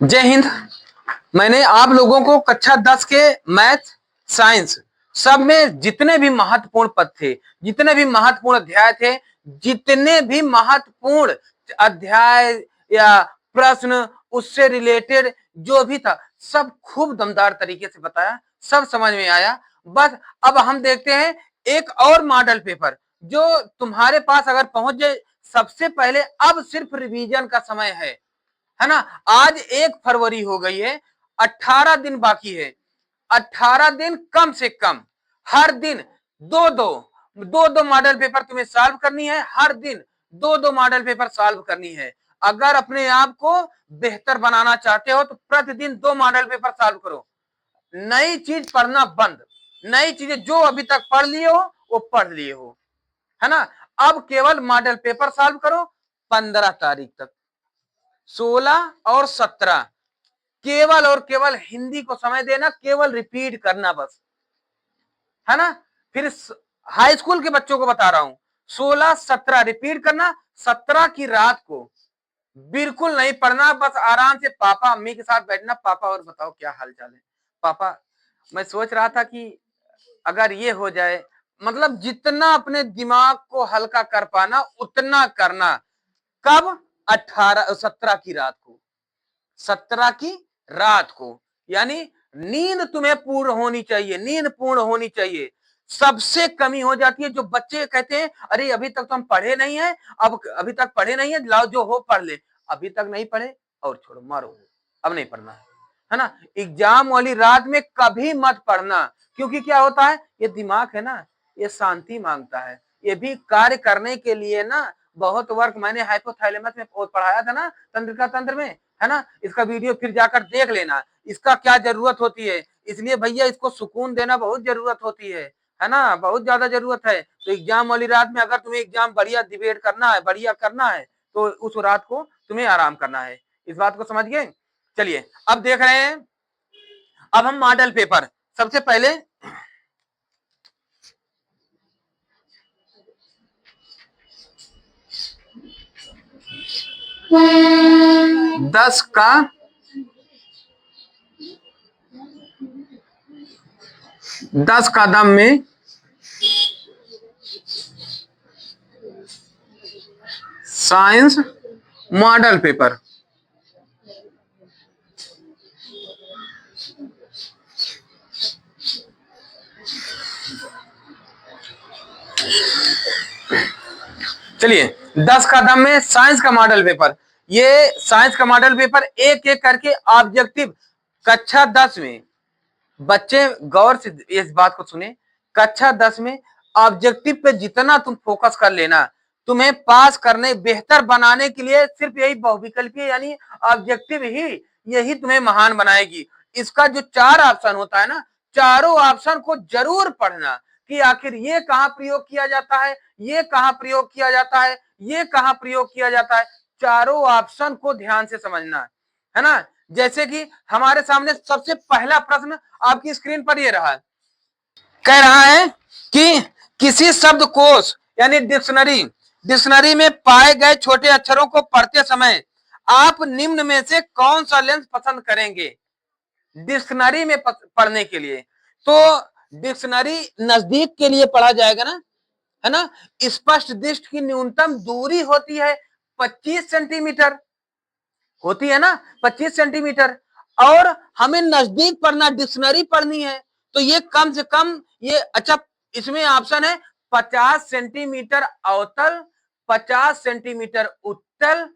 जय हिंद। मैंने आप लोगों को कक्षा 10 के मैथ, साइंस सब में जितने भी महत्वपूर्ण पद थे, जितने भी महत्वपूर्ण अध्याय थे, जितने भी महत्वपूर्ण अध्याय या प्रश्न उससे रिलेटेड जो भी था, सब खूब दमदार तरीके से बताया, सब समझ में आया। बस अब हम देखते हैं एक और मॉडल पेपर जो तुम्हारे पास अगर पहुंच जाए। सबसे पहले अब सिर्फ रिवीजन का समय है ना। आज 1 फरवरी हो गई है, 18 दिन बाकी है। 18 दिन कम से कम हर दिन दो मॉडल पेपर तुम्हें सॉल्व करनी है। हर दिन दो मॉडल पेपर सॉल्व करनी है। अगर अपने आप को बेहतर बनाना चाहते हो तो प्रतिदिन 2 मॉडल पेपर सॉल्व करो। नई चीज पढ़ना बंद। नई चीजें जो अभी तक पढ़ लिए हो वो पढ़ लिए हो, है ना। अब केवल मॉडल पेपर सॉल्व करो 15 तारीख तक। 16 और 17 केवल और केवल हिंदी को समय देना, केवल रिपीट करना बस, है ना। फिर हाई स्कूल के बच्चों को बता रहा हूं, 16 17 रिपीट करना। 17 की रात को बिल्कुल नहीं पढ़ना, बस आराम से पापा अम्मी के साथ बैठना। पापा और बताओ क्या हाल चाल है पापा। मैं सोच रहा था कि अगर ये हो जाए, मतलब जितना अपने दिमाग को हल्का कर पाना उतना करना। कब? 17 की रात को। 17 की रात को, यानी नींद तुम्हें पूर्ण होनी चाहिए, नींद पूर्ण होनी चाहिए। सबसे कमी हो जाती है जो बच्चे कहते हैं अरे अभी तक तो हम पढ़े नहीं है, अब अभी तक पढ़े नहीं है, लाओ जो हो पढ़ ले। अभी तक नहीं पढ़े और छोड़ो, मारो, अब नहीं पढ़ना है ना। एग्जाम वाली रात में कभी मत पढ़ना, क्योंकि क्या होता है, ये दिमाग है ना, ये शांति मांगता है। ये भी कार्य करने के लिए ना बहुत वर्क मैंने हाइपोथैलेमस में पढ़ाया था ना, तंत्रिका तंत्र में, है ना। इसका वीडियो फिर जाकर देख लेना, इसका क्या जरूरत होती है। इसलिए भैया इसको सुकून देना बहुत जरूरत होती है ना, बहुत ज्यादा जरूरत है। तो एग्जाम वाली रात में अगर तुम्हें एग्जाम बढ़िया डिबेट करना है, बढ़िया करना है, तो उस रात को तुम्हें आराम करना है। इस बात को समझ गए। चलिए अब देख रहे हैं, अब हम मॉडल पेपर सबसे पहले 10 का 10 कदम में साइंस मॉडल पेपर। चलिए 10 कदम में साइंस का मॉडल पेपर। ये साइंस का मॉडल पेपर एक एक करके ऑब्जेक्टिव कक्षा 10 में, बच्चे गौर से इस बात को सुने, कक्षा 10 में ऑब्जेक्टिव पे जितना तुम फोकस कर लेना, तुम्हें पास करने, बेहतर बनाने के लिए सिर्फ यही बहुविकल्पीय यानी ऑब्जेक्टिव ही, यही तुम्हें महान बनाएगी। इसका जो 4 ऑप्शन होता है ना, चारों ऑप्शन को जरूर पढ़ना कि आखिर ये कहां प्रयोग किया जाता है, ये कहां प्रयोग किया जाता है, ये कहां प्रयोग किया जाता है। चारों ऑप्शन को ध्यान से समझना है ना। जैसे कि हमारे सामने सबसे पहला प्रश्न आपकी स्क्रीन पर ये रहा है, कह रहा है कि किसी शब्दकोश यानी डिक्शनरी में पाए गए छोटे अक्षरों को पढ़ते समय आप निम्न में से कौन सा लेंस पसंद करेंगे डिक्शनरी में पढ़ने के लिए। तो डिक्शनरी नजदीक के लिए पढ़ा जाएगा ना, है ना। स्पष्ट दृष्टि की न्यूनतम दूरी होती है 25 सेंटीमीटर होती है ना, 25 सेंटीमीटर। और हमें नजदीक पढ़ना, डिक्शनरी पढ़नी है, तो ये कम से कम ये, अच्छा इसमें ऑप्शन है 50 सेंटीमीटर अवतल, 50 सेंटीमीटर उत्तल,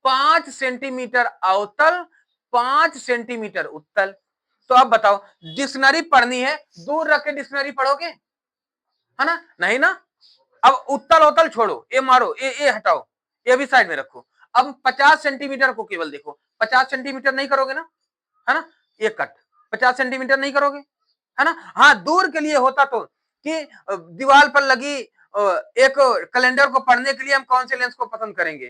5 सेंटीमीटर अवतल, 5 सेंटीमीटर उत्तल। तो अब बताओ, डिक्शनरी पढ़नी है, दूर रख के डिक्शनरी पढ़ोगे, है ना, नहीं ना। अब उत्तल अवतल छोड़ो, ये मारो, ये हटाओ, ये भी साइड में रखो। अब 50 सेंटीमीटर को केवल देखो, 50 सेंटीमीटर नहीं करोगे ना, है ना। ये कट 50 सेंटीमीटर नहीं करोगे, है ना। हाँ, दूर के लिए होता तो कि दीवार पर लगी एक कैलेंडर को पढ़ने के लिए हम कौन से लेंस को पसंद करेंगे,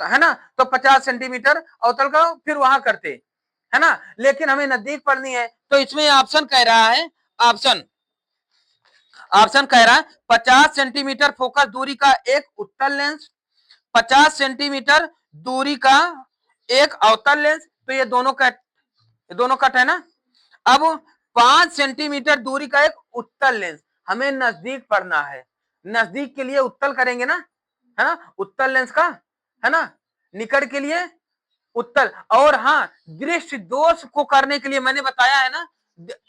तो है ना, तो 50 सेंटीमीटर अवतल का फिर वहां करते, है ना। लेकिन हमें नजदीक पढ़नी है, तो इसमें ऑप्शन कह रहा है, ऑप्शन ऑप्शन कह रहा है 50 सेंटीमीटर फोकस दूरी का एक उत्तल लेंस, 50 सेंटीमीटर दूरी का एक अवतल लेंस, तो ये दोनों कट है ना। अब 5 सेंटीमीटर दूरी का एक उत्तल लेंस, हमें नजदीक पढ़ना है, नजदीक के लिए उत्तल करेंगे ना, है ना, उत्तल लेंस का, है ना, निकट के लिए उत्तल। और हाँ, दृष्टि दोष को करने के लिए मैंने बताया है ना,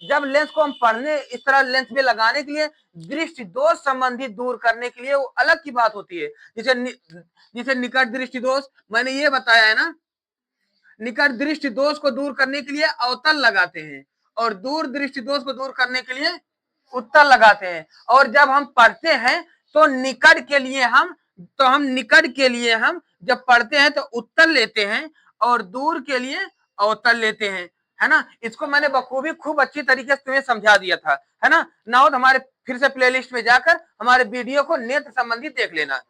जब लेंस को हम पढ़ने इस तरह लेंस में लगाने के लिए दृष्टि दोष संबंधी दूर करने के लिए वो अलग की बात होती है। जिसे निकट दृष्टि दोष मैंने ये बताया है ना, निकट दृष्टि दोष को दूर करने के लिए अवतल लगाते हैं और दूर दृष्टि दोष को दूर करने के लिए उत्तल लगाते हैं। और जब हम पढ़ते हैं तो निकट के लिए हम जब पढ़ते हैं तो उत्तल लेते हैं और दूर के लिए अवतल लेते हैं, है ना। इसको मैंने बखूबी खूब अच्छी तरीके से तुम्हें समझा दिया था, है ना। ना हो तो हमारे फिर से प्लेलिस्ट में जाकर हमारे वीडियो को नेत्र संबंधी देख लेना।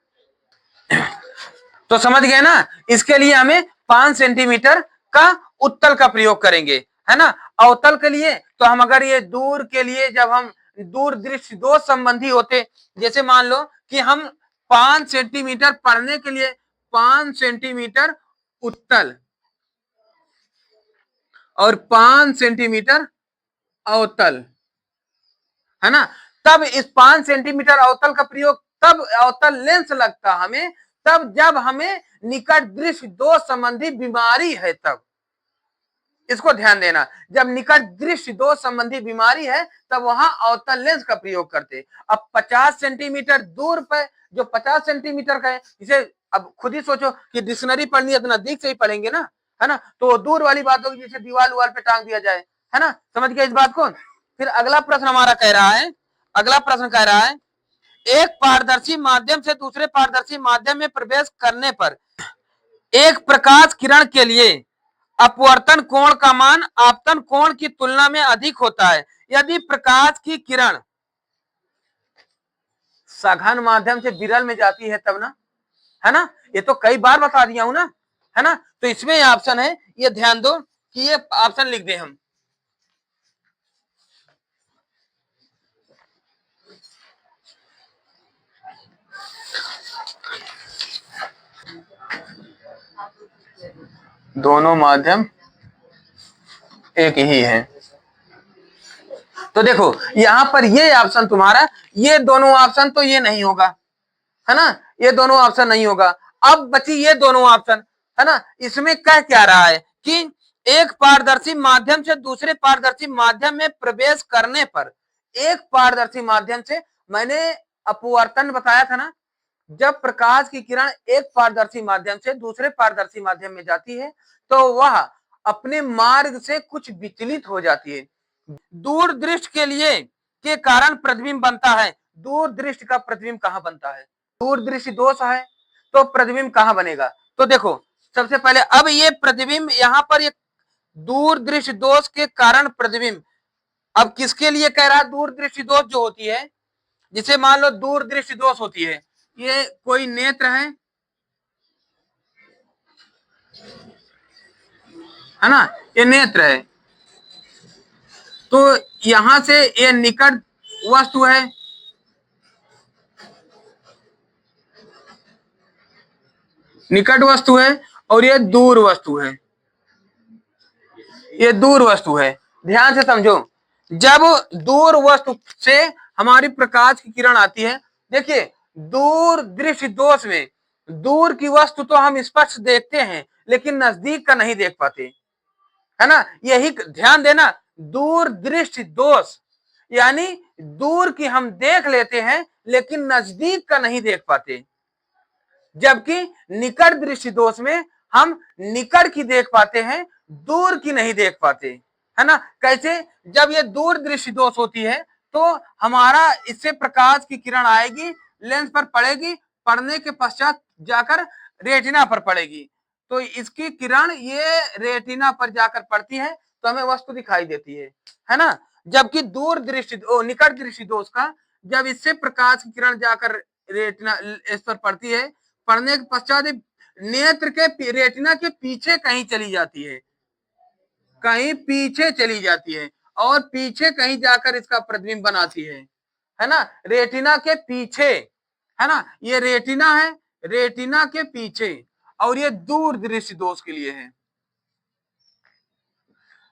तो समझ गए ना, इसके लिए हमें 5 सेंटीमीटर का उत्तल का प्रयोग करेंगे, है ना। अवतल के लिए तो हम अगर ये दूर के लिए जब हम दूर दृष्टि दोष संबंधी होते, जैसे मान लो कि हम 5 सेंटीमीटर पढ़ने के लिए 5 सेंटीमीटर उत्तल और 5 सेंटीमीटर अवतल, है ना, तब इस 5 सेंटीमीटर अवतल का प्रयोग तब अवतल लेंस लगता हमें तब जब हमें निकट दृष्टि दोष संबंधी बीमारी है तब। इसको ध्यान देना, जब निकट दृष्टि दोष संबंधी बीमारी है तब वहां अवतल लेंस का प्रयोग करते। अब 50 सेंटीमीटर दूर पर जो 50 सेंटीमीटर का है, इसे अब खुद ही सोचो कि डिक्शनरी पढ़नी है तो नजदीक से ही पढ़ेंगे ना, है ना। तो दूर वाली बात होगी जैसे दीवार उवार पे टांग दिया जाए, है ना। समझ गए इस बात को। फिर अगला प्रश्न हमारा कह रहा है, अगला प्रश्न कह रहा है, एक पारदर्शी माध्यम से दूसरे पारदर्शी माध्यम में प्रवेश करने पर एक प्रकाश किरण के लिए अपवर्तन कोण का मान आपतन कोण की तुलना में अधिक होता है यदि प्रकाश की किरण सघन माध्यम से विरल में जाती है तब ना, है ना। ये तो कई बार बता दिया हूं ना, है ना। तो इसमें ऑप्शन है, ये ध्यान दो कि ये ऑप्शन लिख दे हम। दोनों माध्यम एक ही है। तो देखो यहां पर ये ऑप्शन तुम्हारा, ये दोनों ऑप्शन तो ये नहीं होगा, है ना, ये दोनों ऑप्शन नहीं होगा। अब बची ये दोनों ऑप्शन, है ना। इसमें कह क्या रहा है कि एक पारदर्शी माध्यम से दूसरे पारदर्शी माध्यम में प्रवेश करने पर एक पारदर्शी माध्यम से, मैंने अपवर्तन बताया था ना, जब प्रकाश की किरण एक पारदर्शी माध्यम से दूसरे पारदर्शी माध्यम में जाती है तो वह अपने मार्ग से कुछ विचलित हो जाती है। दूर दृष्टि के लिए के कारण प्रतिबिंब बनता है। दूर दृष्टि का प्रतिबिंब कहां बनता है, दूर दृष्टि दोष है तो प्रतिबिंब कहां बनेगा। तो देखो सबसे पहले अब ये प्रतिबिंब यहां पर ये दूर दृष्टि दोष के कारण प्रतिबिंब, अब किसके लिए कह रहा है, दूर दृष्टि दोष जो होती है, जिसे मान लो दूर दृष्टि दोष होती है, ये कोई नेत्र है ना, ये नेत्र है। तो यहां से ये निकट वस्तु है, निकट वस्तु है और ये दूर वस्तु है, ये दूर वस्तु है। ध्यान से समझो, जब दूर वस्तु से हमारी प्रकाश की किरण आती है, देखिए दूर दृष्टि दोष में दूर की वस्तु तो हम स्पष्ट देखते हैं लेकिन नजदीक का नहीं देख पाते, है ना। यही ध्यान देना, दूर दृष्टि दोष यानी दूर की हम देख लेते हैं लेकिन नजदीक का नहीं देख पाते, जबकि निकट दृष्टि दोष में हम निकट की देख पाते हैं, दूर की नहीं देख पाते, है ना। कैसे, जब ये दूर दृष्टि दोष होती है तो हमारा इससे प्रकाश की किरण आएगी, लेंस पर पड़ेगी, पड़ने के पश्चात जाकर रेटिना पर पड़ेगी, तो इसकी किरण ये रेटिना पर जाकर पड़ती है तो हमें वस्तु दिखाई देती है ना। जबकि दूर दृष्टि निकट दृष्टि दोष का, जब इससे प्रकाश की किरण जाकर रेटिना इस पर पड़ती है, पढ़ने के पश्चात नेत्र के रेटिना के पीछे कहीं चली जाती है, कहीं पीछे चली जाती है और पीछे कहीं जाकर इसका प्रतिबिंब बनाती है ना, रेटिना के पीछे, है ना। ये रेटिना है, रेटिना के पीछे, और ये दूर दृष्टि दोष के लिए है।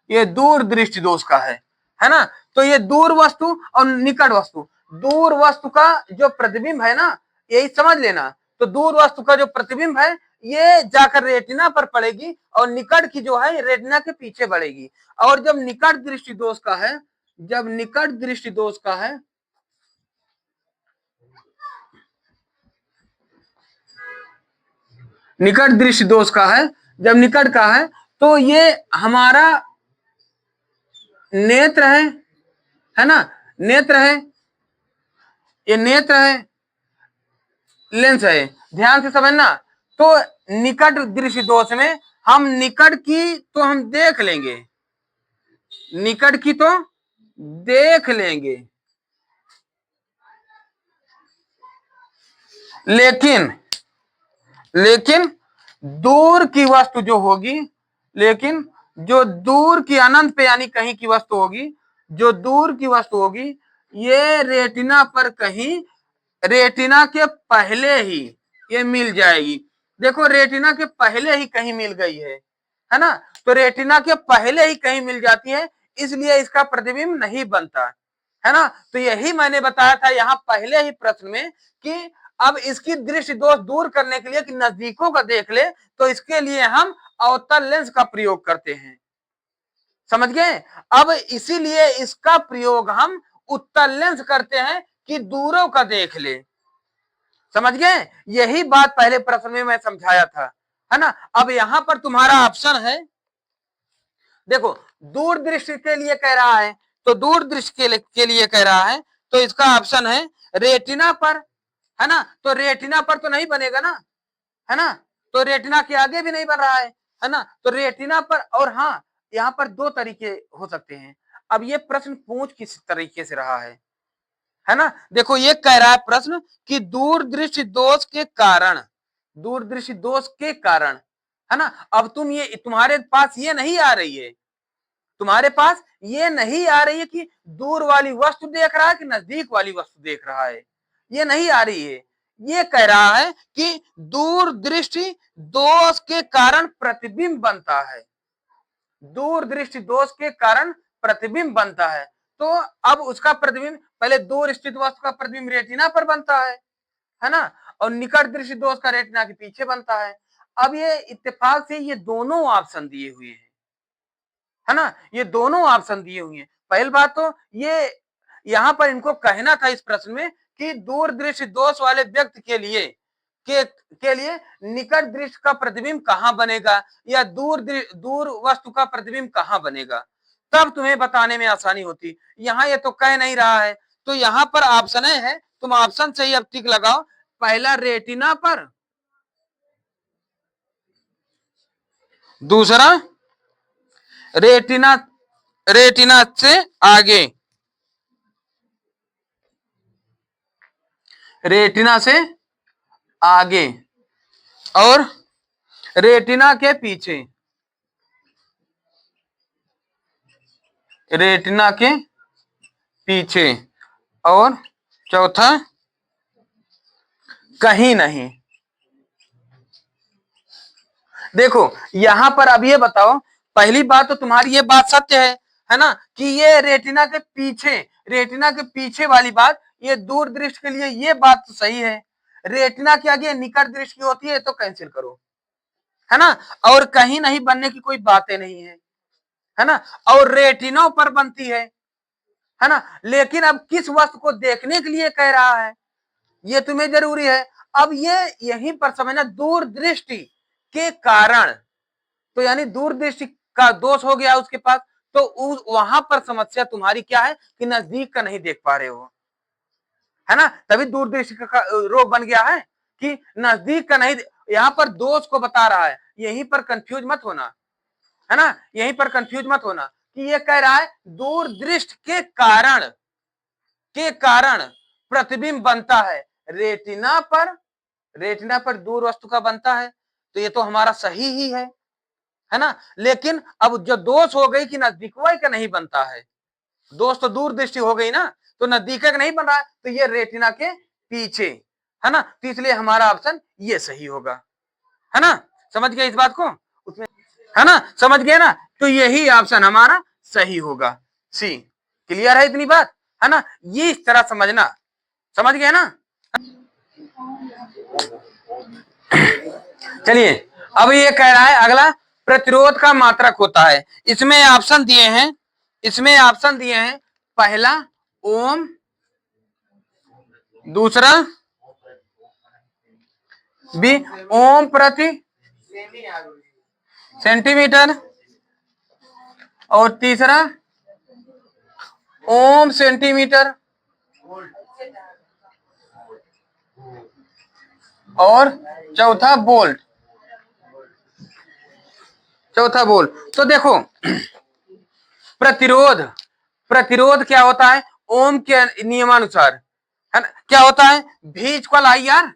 ये दूर दृष्टि दोष का है ना। तो ये दूर वस्तु और निकट वस्तु, दूर वस्तु का जो प्रतिबिंब है ना, यही समझ लेना। तो दूर वस्तु का जो प्रतिबिंब है ये जाकर रेटिना पर पड़ेगी और निकट की जो है रेटिना के पीछे बढ़ेगी। और जब निकट दृष्टि दोष का है, जब निकट दृष्टि दोष का है, निकट दृष्टि दोष का है, जब निकट का है तो ये हमारा नेत्र है ना, नेत्र है, ये नेत्र है, लेंस है, ध्यान से समझना। तो निकट दृष्टि दोष में हम निकट की तो हम देख लेंगे, निकट की तो देख लेंगे, लेकिन दूर की वस्तु जो होगी, लेकिन जो दूर की अनंत पे यानी कहीं की वस्तु होगी, जो दूर की वस्तु होगी ये रेटिना पर कहीं, रेटिना के पहले ही ये मिल जाएगी। देखो रेटिना के पहले ही कहीं मिल गई है ना। तो रेटिना के पहले ही कहीं मिल जाती है, इसलिए इसका प्रतिबिंब नहीं बनता है ना। तो यही मैंने बताया था यहाँ पहले ही प्रश्न में कि अब इसकी दृष्टि दोष दूर करने के लिए कि नजदीकों का देख ले, तो इसके लिए हम अवतल लेंस का प्रयोग करते हैं, समझ गए। अब इसीलिए इसका प्रयोग हम उत्तल लेंस करते हैं कि दूरों का देख ले, समझ गए। यही बात पहले प्रश्न में मैं समझाया था, है ना। अब यहां पर तुम्हारा ऑप्शन है, देखो दूर दृष्टि के लिए कह रहा है, तो दूर दृष्टि के लिए कह रहा है, तो इसका ऑप्शन है रेटिना पर, है ना। तो रेटिना पर तो नहीं बनेगा ना, है ना। तो रेटिना के आगे भी नहीं बन रहा है ना। तो रेटिना पर, और हाँ यहाँ पर दो तरीके हो सकते हैं। अब ये प्रश्न पूछ किस तरीके से रहा है ना। देखो ये कह रहा है प्रश्न कि दूर दृष्टि दोष के कारण, दूर दृष्टि दोष के कारण, है ना। अब तुम्हारे पास ये नहीं आ रही है, तुम्हारे पास ये नहीं आ रही है कि दूर वाली वस्तु देख रहा है कि नजदीक वाली वस्तु देख रहा है, ये नहीं आ रही है। ये कह रहा है कि दूर दृष्टि दोष के कारण प्रतिबिंब बनता है, दूर दृष्टि दोष के कारण प्रतिबिंब बनता है। तो अब उसका प्रतिबिंब पहले दूर स्थित वस्तु का प्रतिबिंब रेटिना पर बनता है ना, और निकट दृष्टि दोष का रेटिना के पीछे बनता है। अब ये इत्तेफाक से ये दोनों ऑप्शन दिए हुए हैं, है ना, ये दोनों ऑप्शन दिए हुए हैं। पहली बात तो ये यहां पर इनको कहना था इस प्रश्न में कि दूर दृष्टि दोष वाले व्यक्ति के लिए के लिए निकट दृष्टि का प्रतिबिंब कहां बनेगा या दूर वस्तु का प्रतिबिंब कहां बनेगा, तब तुम्हें बताने में आसानी होती। यहाँ ये तो कह नहीं रहा है, तो यहाँ पर ऑप्शन है, तुम ऑप्शन से ही अब टिक लगाओ। पहला रेटिना पर, दूसरा रेटिना, रेटिना से आगे, रेटिना से आगे और रेटिना के पीछे, रेटिना के पीछे, और चौथा कहीं नहीं। देखो यहां पर अब ये बताओ, पहली बात तो तुम्हारी ये बात सत्य है ना, कि ये रेटिना के पीछे, रेटिना के पीछे वाली बात, ये दूर दृष्टि के लिए ये बात तो सही है। रेटिना के आगे निकट दृष्टि होती है तो कैंसिल करो, है ना। और कहीं नहीं बनने की कोई बातें नहीं है ना। और रेटिनों पर बनती है ना। लेकिन अब किस वस्तु को देखने के लिए कह रहा है ये तुम्हें जरूरी है। अब ये यहीं पर समझना, दूर दृष्टि के कारण, तो यानी दूर दृष्टि का दोष हो गया उसके पास, तो वहां पर समस्या तुम्हारी क्या है कि नजदीक का नहीं देख पा रहे हो, है ना। तभी दूर दृष्टि का रोग बन गया है कि नजदीक का नहीं। यहाँ पर दोष को बता रहा है, यहीं पर कंफ्यूज मत होना, है ना, यहीं पर कंफ्यूज मत होना कि ये कह रहा है दूर दृष्टि के कारण प्रतिबिंब बनता है रेटिना पर, रेटिना पर दूर वस्तु का बनता है, तो ये तो हमारा सही ही है ना। लेकिन अब जो दोष हो गई कि नजदीकवाई का नहीं बनता है, दोष तो दूर दृष्टि हो गई ना, तो नजदीक का नहीं बन रहा है, तो ये रेटिना के पीछे, है ना। तो इसलिए हमारा ऑप्शन ये सही होगा, है ना। समझ गए इस बात को उसमें। है ना, समझ गए ना। तो यही ऑप्शन हमारा सही होगा, सी। क्लियर है इतनी बात, है ना, ये इस तरह समझना, समझ गए ना। चलिए, अब ये कह रहा है अगला, प्रतिरोध का मात्रक होता है। इसमें ऑप्शन दिए हैं, इसमें ऑप्शन दिए हैं, पहला ओम, दूसरा बी ओम प्रति सेंटीमीटर, और तीसरा ओम सेंटीमीटर, और चौथा वोल्ट, चौथा वोल्ट। तो देखो, प्रतिरोध, प्रतिरोध क्या होता है, ओम के नियमानुसार, है ना, क्या होता है, V equal I R,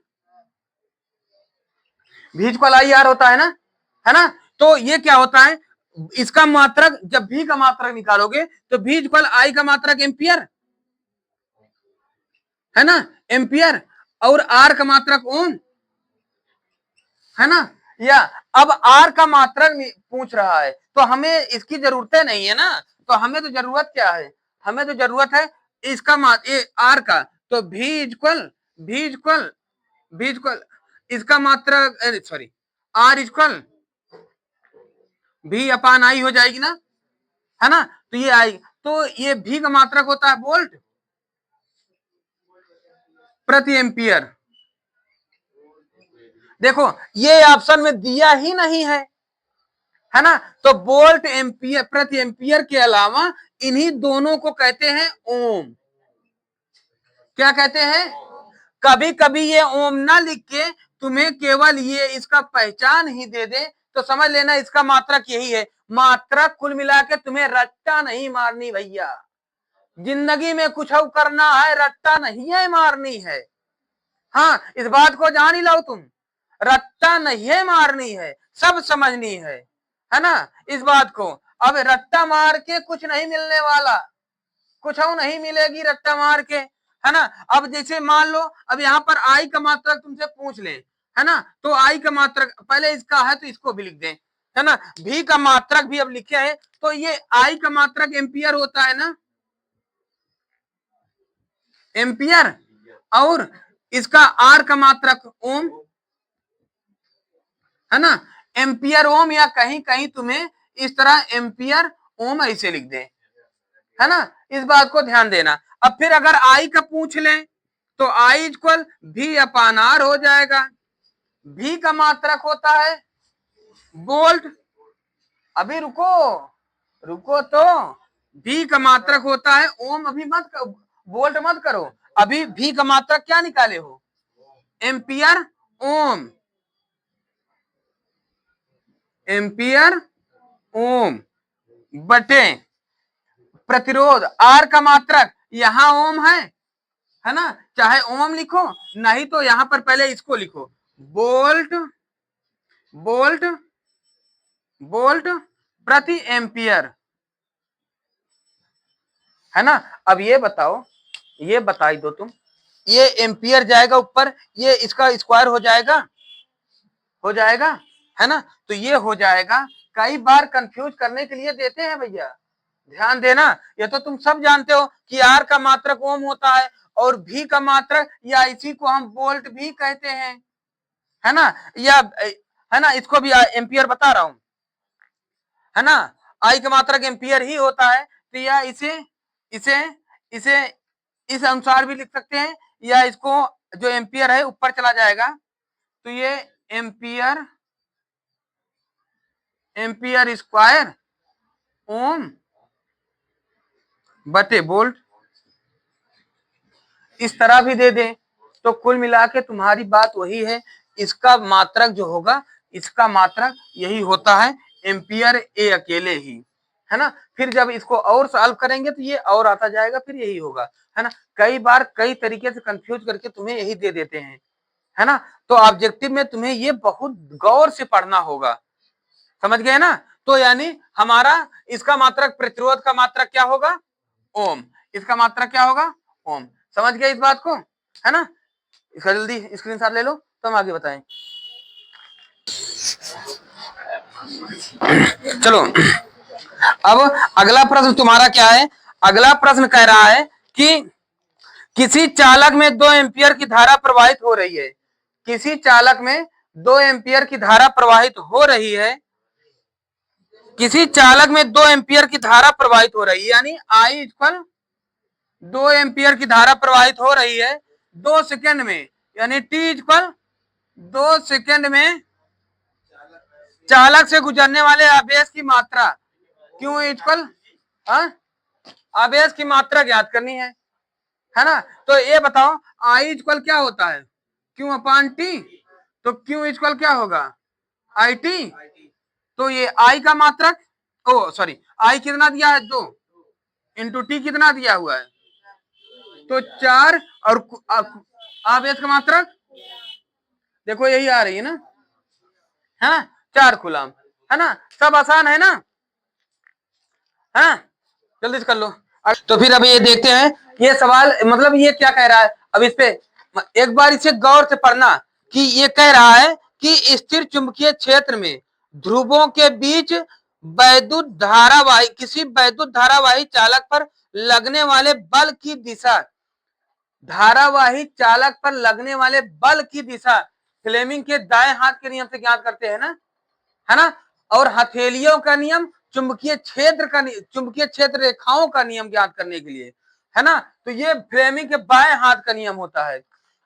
V equal I R होता है ना। तो ये क्या होता है, इसका मात्रक, जब V का मात्रक निकालोगे तो V इक्वल आई का मात्रक एम्पियर, है ना, एम्पियर, और R का मात्रक ओम, है ना। या अब R का मात्रक पूछ रहा है, तो हमें इसकी जरूरत नहीं है ना। तो हमें तो जरूरत क्या है, हमें तो जरूरत है इसका R का। तो V equal, V equal, V equal इसका मात्रक, सॉरी, R इक्वल V अपान आई हो जाएगी ना, है ना। तो ये आई, तो ये V का मात्रक होता है वोल्ट प्रति एम्पियर। देखो, ये ऑप्शन में दिया ही नहीं है ना। तो वोल्ट एम्पियर प्रति एम्पियर के अलावा इन्हीं दोनों को कहते हैं ओम। क्या कहते हैं, कभी कभी ये ओम ना लिख के तुम्हें केवल ये इसका पहचान ही दे दे तो समझ लेना इसका मात्रक यही है। मात्रक कुल मिला के तुम्हें रट्टा नहीं मारनी भैया, जिंदगी में कुछ करना है रट्टा नहीं है मारनी है। हाँ, इस बात को जान ही लो तुम, रट्टा नहीं है मारनी है, सब समझनी है ना इस बात को। अब रट्टा मार के कुछ नहीं मिलने वाला, कुछ नहीं मिलेगी रट्टा मार के, है ना। अब जैसे मान लो, अब यहाँ पर आई का मात्रक तुमसे पूछ ले, है ना, तो आई का मात्रक पहले इसका है तो इसको भी लिख दें, है ना। भी का मात्रक भी अब लिखे है, तो ये आई का मात्रक एम्पियर होता है ना, एम्पियर, और इसका आर का मात्रक ओम, है ना, एम्पियर ओम, या कहीं कहीं तुम्हें इस तरह एम्पियर ओम ऐसे लिख दे, है ना, इस बात को ध्यान देना। अब फिर अगर आई का पूछ लें तो आई इक्वल भी अपान आर हो जाएगा। भी का मात्रक होता है वोल्ट, अभी रुको, रुको, तो भी का मात्रक होता है ओम, अभी मत वोल्ट मत करो, अभी भी का मात्रक क्या निकाले हो, एम्पियर ओम, एम्पियर ओम बटे प्रतिरोध आर का मात्रक, यहां ओम है ना, चाहे ओम लिखो, नहीं तो यहां पर पहले इसको लिखो, वोल्ट, वोल्ट, वोल्ट प्रति एम्पियर, है ना। अब ये बताओ, ये बताई दो तुम, ये एम्पियर जाएगा ऊपर, ये इसका स्क्वायर हो जाएगा, हो जाएगा, है ना। तो ये हो जाएगा, कई बार कंफ्यूज करने के लिए देते हैं भैया, ध्यान देना। ये तो तुम सब जानते हो कि आर का मात्रक ओम होता है, और भी का मात्रक, या इसी को हम वोल्ट भी कहते हैं, है ना, या है ना, इसको भी एम्पियर बता रहा हूं, है ना। आई का मात्रक एम्पियर ही होता है, तो या इसे इसे इसे इस अनुसार भी लिख सकते हैं, या इसको जो एम्पियर है ऊपर चला जाएगा, तो ये एम्पियर, एम्पियर स्क्वायर ओम बटे वोल्ट, इस तरह भी दे दें। तो कुल मिला के तुम्हारी बात वही है, इसका मात्रक जो होगा, इसका मात्रक यही होता है, एम्पियर ए अकेले ही, है ना। फिर जब इसको और सॉल्व करेंगे तो ये और आता जाएगा, फिर यही होगा, है ना। कई बार कई तरीके से कंफ्यूज करके तुम्हें यही दे देते हैं, है ना। तो ऑब्जेक्टिव में तुम्हें ये बहुत गौर से पढ़ना होगा, समझ गए ना। तो यानी हमारा इसका मात्रक, प्रतिरोध का मात्रक क्या होगा, ओम, इसका मात्रक क्या होगा, ओम। समझ गए इस बात को, है ना। इसका जल्दी स्क्रीनशॉट ले लो तो हम आगे बताएं। चलो अब अगला प्रश्न तुम्हारा क्या है। अगला प्रश्न कह रहा है कि किसी चालक में 2 एम्पियर की धारा प्रवाहित हो रही है। किसी चालक में 2 एम्पियर की धारा प्रवाहित हो रही है। किसी चालक में 2 एम्पियर की धारा प्रवाहित हो रही है, यानी आई इक्वल 2 एम्पियर की धारा प्रवाहित हो रही है 2 सेकेंड में, यानी टी इक्वल 2 सेकेंड में चालक से गुजरने वाले आवेश की मात्रा क्यू इक्वल आवेश की मात्रा ज्ञात करनी है ना। तो ये बताओ आई इक्वल क्या होता है, क्यू अपान टी। तो क्यू इक्वल क्या होगा, आई टी। तो ये आई का मात्रक, ओ सॉरी, आई कितना दिया है 2 इंटू टी कितना दिया हुआ है, तो 4, और आवेश का मात्रक देखो यही आ रही है ना, है ना, 4 कूलम, है ना। सब आसान है ना, है, जल्दी से कर लो। तो फिर अभी ये देखते हैं ये सवाल, मतलब ये क्या कह रहा है। अब इस पे एक बार इसे गौर से पढ़ना कि ये कह रहा है कि स्थिर चुंबकीय क्षेत्र में ध्रुवों के बीच वैद्युत धारावाही, किसी वैद्युत धारावाही चालक पर लगने वाले बल की दिशा, धारावाही चालक पर लगने वाले बल की दिशा फ्लेमिंग के दाएं हाथ के नियम से ज्ञात करते हैं ना, है ना। और हथेलियों का नियम चुंबकीय क्षेत्र का, चुंबकीय क्षेत्र रेखाओं का नियम ज्ञात करने के लिए, है ना। तो ये फ्लेमिंग के बाएं हाथ का नियम होता है।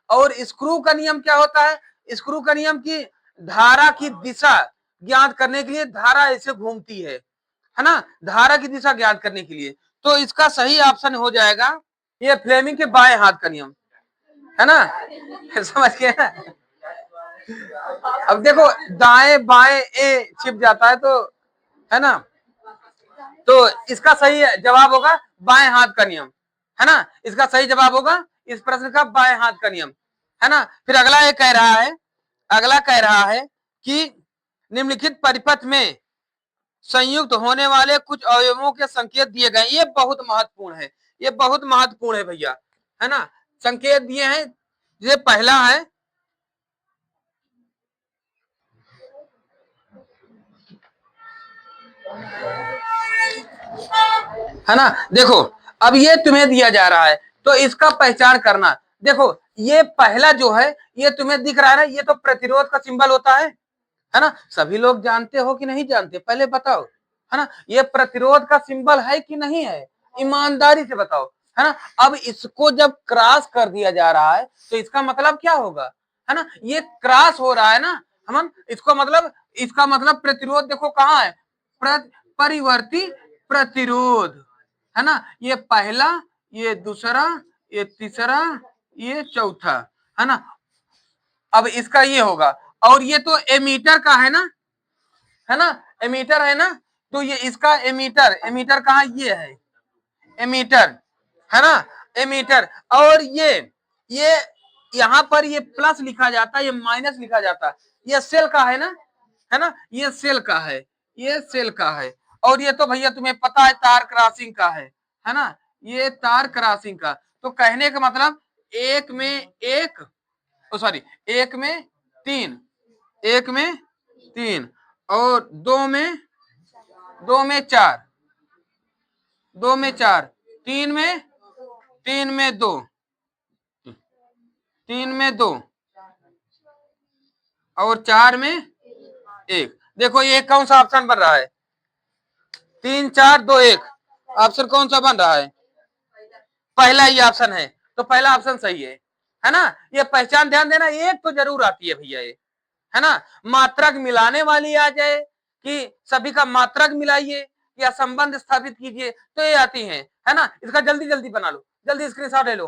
और स्क्रू का नियम क्या होता है, स्क्रू का नियम की धारा की दिशा ज्ञात करने के लिए, धारा ऐसे घूमती है ना, धारा की दिशा ज्ञात करने के लिए। तो इसका सही ऑप्शन हो जाएगा ये फ्लेमिंग के बाएं हाथ का नियम, है ना। समझ गए ना। अब देखो दाएं बाएं ए छिप जाता है तो, है ना, तो इसका सही जवाब होगा बाएं हाथ का नियम, है ना। इसका सही जवाब होगा इस प्रश्न का बाएं हाथ का नियम, है ना। फिर अगला ये कह रहा है, अगला कह रहा है कि निम्नलिखित परिपथ में संयुक्त होने वाले कुछ अवयवों के संकेत दिए गए। ये बहुत महत्वपूर्ण है, ये बहुत महत्वपूर्ण है भैया, है ना। संकेत दिए हैं, ये पहला है ना। देखो अब ये तुम्हें दिया जा रहा है तो इसका पहचान करना। देखो ये पहला जो है ये तुम्हें दिख रहा है ना, ये तो प्रतिरोध का सिंबल होता है ना। सभी लोग जानते हो कि नहीं जानते, पहले बताओ, है ना। ये प्रतिरोध का सिंबल है कि नहीं है, ईमानदारी से बताओ, है ना। अब इसको जब क्रॉस कर दिया जा रहा है तो इसका मतलब क्या होगा, है ना, ये क्रॉस हो रहा है ना, हम इसको मतलब, इसका मतलब प्रतिरोध देखो कहाँ है, परिवर्ती प्रतिरोध, है ना। ये पहला, ये दूसरा, ये तीसरा, ये चौथा, है ना। अब इसका ये होगा, और ये तो एमीटर का है ना, एमीटर है ना। तो ये इसका एमीटर, एमीटर कहाँ, ये है एमीटर, है ना, एमीटर। और ये यहाँ पर ये प्लस लिखा जाता है, ये माइनस लिखा जाता है, ये सेल का है ना, ये सेल का है, ये सेल का है। और ये तो भैया तुम्हें पता है तार क्रॉसिंग का है ना, ये तार क्रॉसिंग का। तो कहने का मतलब एक में एक, सॉरी, एक में 3, एक में 3, और 2 में 4, 2 में 4, 3 में 2, 3 में 2, और 4 में 1। देखो ये कौन सा ऑप्शन बन रहा है, 3 4 2 1, ऑप्शन कौन सा बन रहा है, पहला ही ऑप्शन है। तो पहला ऑप्शन सही है ना। ये पहचान ध्यान देना, एक तो जरूर आती है भैया ये, है ना। मात्रक मिलाने वाली आ जाए कि सभी का मात्रक मिलाइए या संबंध स्थापित कीजिए, तो ये आती है ना। इसका जल्दी जल्दी बना लो, जल्दी स्क्रीनशॉट ले लो।